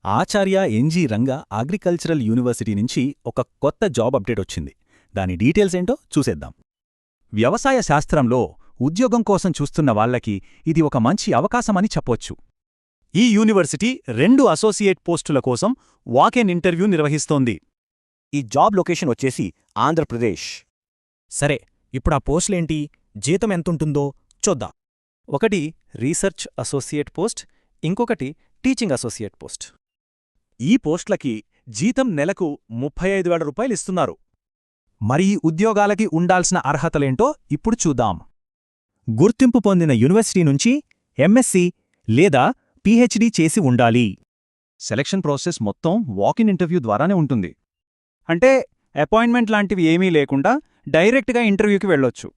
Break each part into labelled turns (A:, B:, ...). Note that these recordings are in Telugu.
A: ఆచార్య ఎన్జి రంగా అగ్రికల్చరల్ యూనివర్సిటీ నుంచి ఒక కొత్త జాబ్ అప్డేట్ వచ్చింది. దాని డీటెయిల్స్ ఏంటో చూసేద్దాం.
B: వ్యవసాయ శాస్త్రంలో ఉద్యోగం కోసం చూస్తున్న వాళ్లకి ఇది ఒక మంచి అవకాశమని చెప్పొచ్చు. ఈ యూనివర్సిటీ 2 అసోసియేట్ పోస్టుల కోసం వాక్-ఇన్ ఇంటర్వ్యూ నిర్వహిస్తోంది.
C: ఈ జాబ్ లొకేషన్ వచ్చేసి ఆంధ్రప్రదేశ్.
D: సరే, ఇప్పుడా పోస్టులేంటి, జీతం ఎంతుంటుందో చూద్దాం.
E: ఒకటి రీసెర్చ్ అసోసియేట్ పోస్ట్, ఇంకొకటి టీచింగ్ అసోసియేట్ పోస్ట్.
B: ఈ పోస్ట్లకి జీతం నెలకు 35,000 రూపాయలిస్తున్నారు. మరి ఈ ఉద్యోగాలకి ఉండాల్సిన అర్హతలేంటో ఇప్పుడు చూద్దాం. గుర్తింపు పొందిన యూనివర్సిటీ నుంచి ఎంఎస్సీ లేదా పీహెచ్డీ చేసి ఉండాలి. సెలక్షన్ ప్రాసెస్ మొత్తం వాక్-ఇన్ ఇంటర్వ్యూ ద్వారానే ఉంటుంది.
F: అంటే అపాయింట్మెంట్ లాంటివి ఏమీ లేకుండా డైరెక్ట్గా ఇంటర్వ్యూకి వెళ్ళొచ్చు.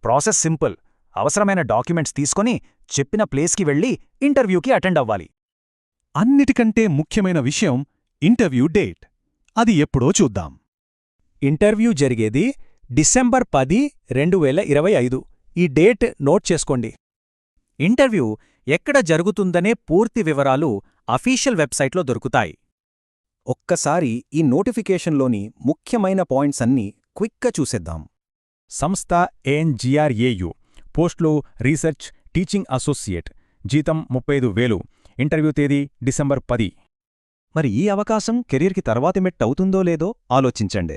B: Process simple. అవసరమైన డాక్యుమెంట్స్ తీసుకొని చెప్పిన ప్లేస్కి వెళ్ళి ఇంటర్వ్యూకి అటెండ్ అవ్వాలి. అన్నిటికంటే ముఖ్యమైన విషయం ఇంటర్వ్యూ డేట్. అది ఎప్పుడో చూద్దాం.
D: ఇంటర్వ్యూ జరిగేది డిసెంబర్ 10, 2025. ఈ డేట్ నోట్ చేసుకోండి. ఇంటర్వ్యూ ఎక్కడ జరుగుతుందనే పూర్తి వివరాలు అఫీషియల్ వెబ్సైట్లో దొరుకుతాయి.
C: ఒక్కసారి ఈ నోటిఫికేషన్లోని ముఖ్యమైన పాయింట్స్ అన్నీ క్విక్గా చూసేద్దాం.
B: సంస్థ ANGRAU. పోస్టులు రీసెర్చ్ టీచింగ్ అసోసియేట్. జీతం 35,000. ఇంటర్వ్యూ తేదీ డిసెంబర్ 10.
C: మరి ఈ అవకాశం కెరీర్కి తర్వాతి మెట్ అవుతుందో లేదో ఆలోచించండి.